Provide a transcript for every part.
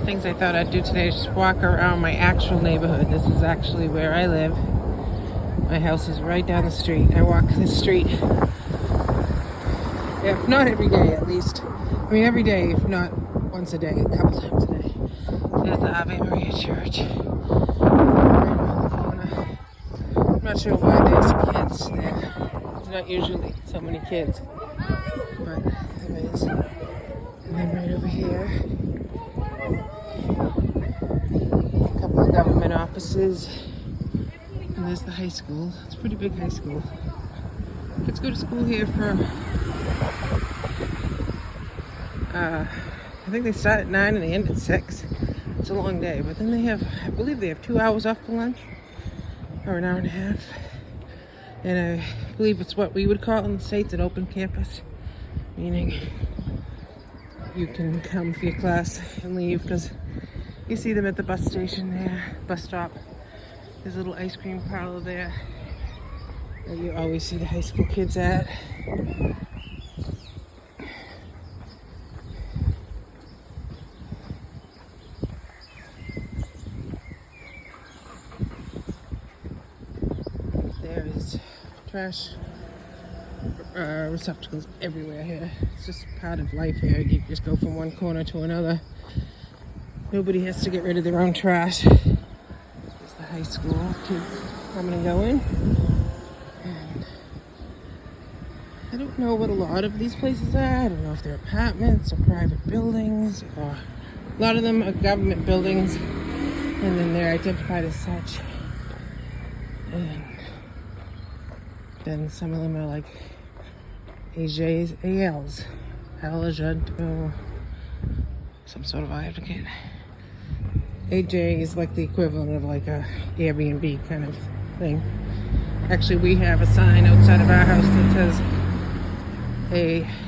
things I thought I'd do today is just walk around my actual neighborhood. This is actually where I live. My house is right down the street. I walk this street, if not every day at least. I mean every day, if not once a day, a couple times a day. There's the Ave Maria Church. Right around the corner. I'm not sure why there's kids there. There's not usually so many kids. But there is. And then right over here, a couple of government offices. And there's the high school. It's a pretty big high school. Kids go to school here for, I think they start at 9 and they end at 6. It's a long day, but then they have, I believe they have 2 hours off for lunch, or an hour and a half. And I believe it's what we would call in the States an open campus, meaning you can come for your class and leave, because you see them at the bus station there, bus stop. There's a little ice cream parlor there that you always see the high school kids at. There is trash receptacles everywhere here. It's just part of life here. You just go from one corner to another. Nobody has to get rid of their own trash. There's the high school. Kids coming and going. And I don't know what a lot of these places are. I don't know if they're apartments or private buildings, or a lot of them are government buildings, and then they're identified as such. And then some of them are like AJs, ALs, Agent, or some sort of advocate. AJ is like the equivalent of like a Airbnb kind of thing. Actually, we have a sign outside of our house that says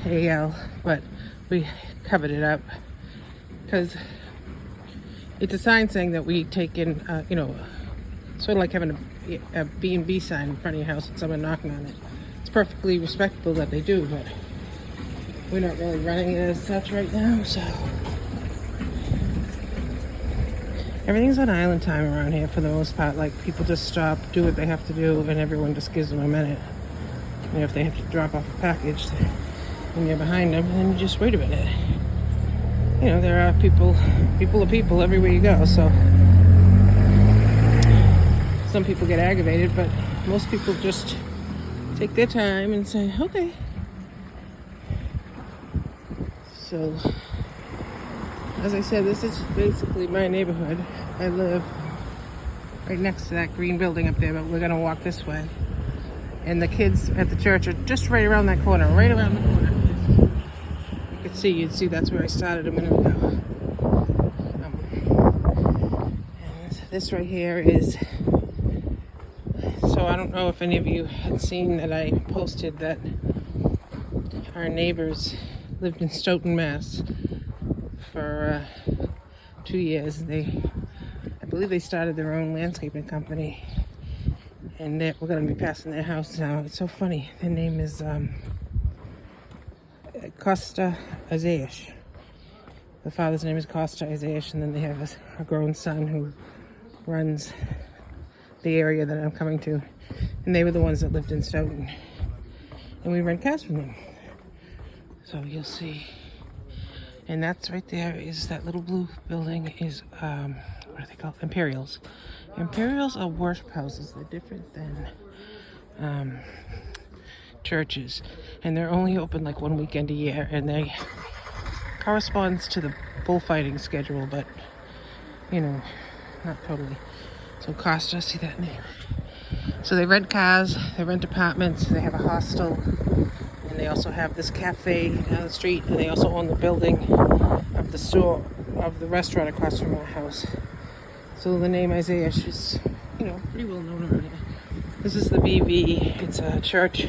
AL, but we covered it up because it's a sign saying that we take in, sort of like having a B&B sign in front of your house and someone knocking on it. It's perfectly respectable that they do, but we're not really running it as such right now, so. Everything's on island time around here for the most part. Like, people just stop, do what they have to do, and everyone just gives them a minute. You know, if they have to drop off a package and you're behind them, then you just wait a minute. You know, there are people are people everywhere you go, so some people get aggravated, but most people just take their time and say, okay. So, as I said, this is basically my neighborhood. I live right next to that green building up there, but we're gonna walk this way. And the kids at the church are just right around that corner, right around the corner. You'd see that's where I started a minute ago. And this right here is, so I don't know if any of you had seen that I posted that our neighbors lived in Stoughton, Mass for 2 years. I believe they started their own landscaping company, and we're going to be passing their house now. It's so funny. Their name is Costa Isaias. The father's name is Costa Isaias, and then they have a grown son who runs the area that I'm coming to. And they were the ones that lived in Stoughton. And we rent cars from them. So you'll see. And that's right there is that little blue building is, what are they called? Imperials. Imperials are worship houses. They're different than churches. And they're only open like one weekend a year. And they corresponds to the bullfighting schedule, but, you know, not totally. So Costa, see that name? So they rent cars, they rent apartments, they have a hostel, and they also have this cafe down the street, and they also own the building of the store, of the restaurant across from our house. So the name Isaiah is, you know, pretty well known around here. This is the BV. It's a church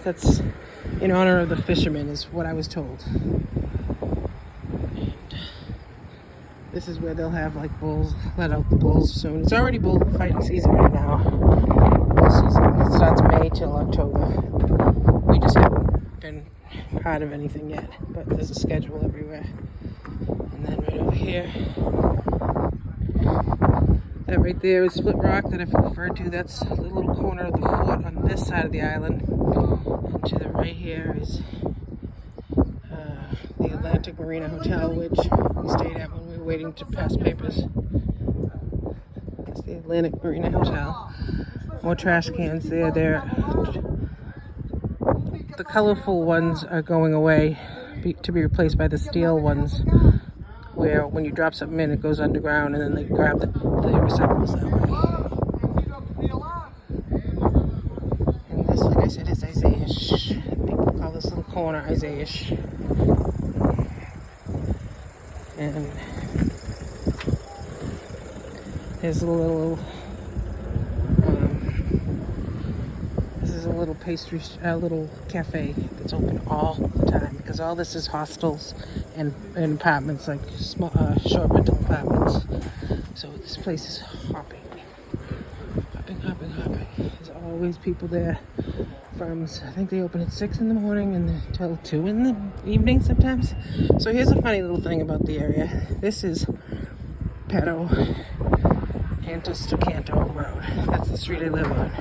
that's in honor of the fishermen, is what I was told. This is where they'll have like bulls, let out the bulls soon. It's already bull fighting season right now. Bull season. It starts May till October. We just haven't been part of anything yet, but there's a schedule everywhere. And then right over here, that right there is Split Rock that I've referred to. That's the little corner of the fort on this side of the island. And to the right here is the Atlantic Marina Hotel, which we stayed at when we were waiting to pass papers. It's the Atlantic Marina Hotel. More trash cans there. The colorful ones are going away to be replaced by the steel ones, where when you drop something in, it goes underground and then they grab the recyclables that way. And this, like I said, is Isaiah-ish. People call this little corner Isaiah-ish. And there's a little this is a little pastry, little cafe that's open all the time, because all this is hostels and apartments, like small, short rental apartments. So this place is hopping. There's always people there. I think they open at 6 in the morning and until 2 in the evening sometimes. So here's a funny little thing about the area. This is Pero Antistocanto Road. That's the street I live on.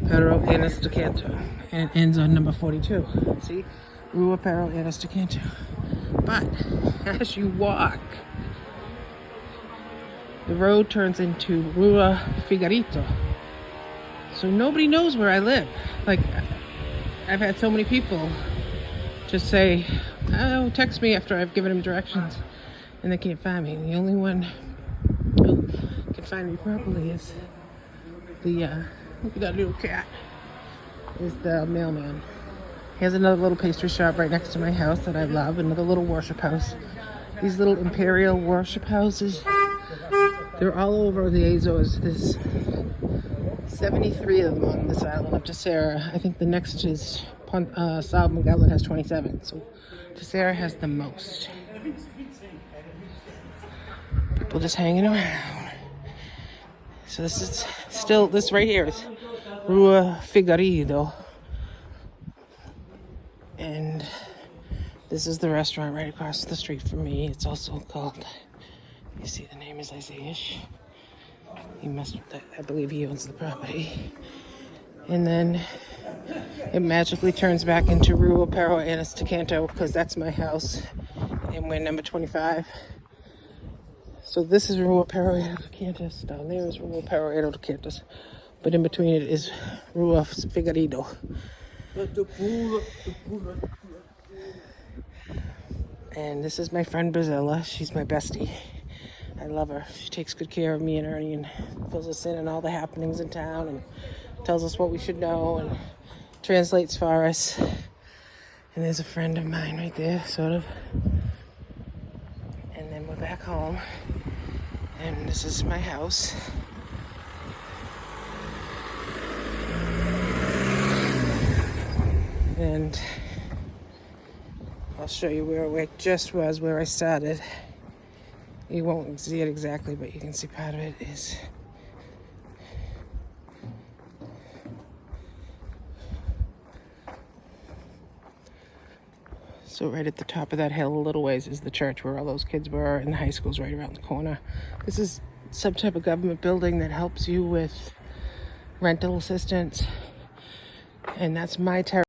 Pero Antistocanto. And it ends on number 42. See? Rua Pero Antistocanto. But as you walk, the road turns into Rua Figueiredo. So nobody knows where I live. Like, I've had so many people just say, oh, text me after I've given them directions, and they can't find me. And the only one who can find me properly is look at that little cat, is the mailman. He has another little pastry shop right next to my house that I love, another little worship house. These little imperial worship houses, they're all over the Azores. There's 73 of them on this island of Terceira. I think the next is São Miguel that has 27. So Terceira has the most. People just hanging around. So this is still, this right here is Rua Figueiredo. And this is the restaurant right across the street from me. It's also called, you see the name is Isaiah-ish. He must, I believe he owns the property. And then it magically turns back into Rua Pero Antistocanto, because that's my house. And we're number 25. So this is Rua Pero Antistocanto. Down there is Rua Pero Antistocanto. But in between it is Rua Figueiredo. And this is my friend Brazilla. She's my bestie. I love her. She takes good care of me and Ernie and fills us in on all the happenings in town and tells us what we should know and translates for us. And there's a friend of mine right there, sort of. And then we're back home. And this is my house. And I'll show you where it just was, where I started. You won't see it exactly, but you can see part of it is so right at the top of that hill a little ways is the church where all those kids were, and the high school's right around the corner. This is some type of government building that helps you with rental assistance, and that's my territory.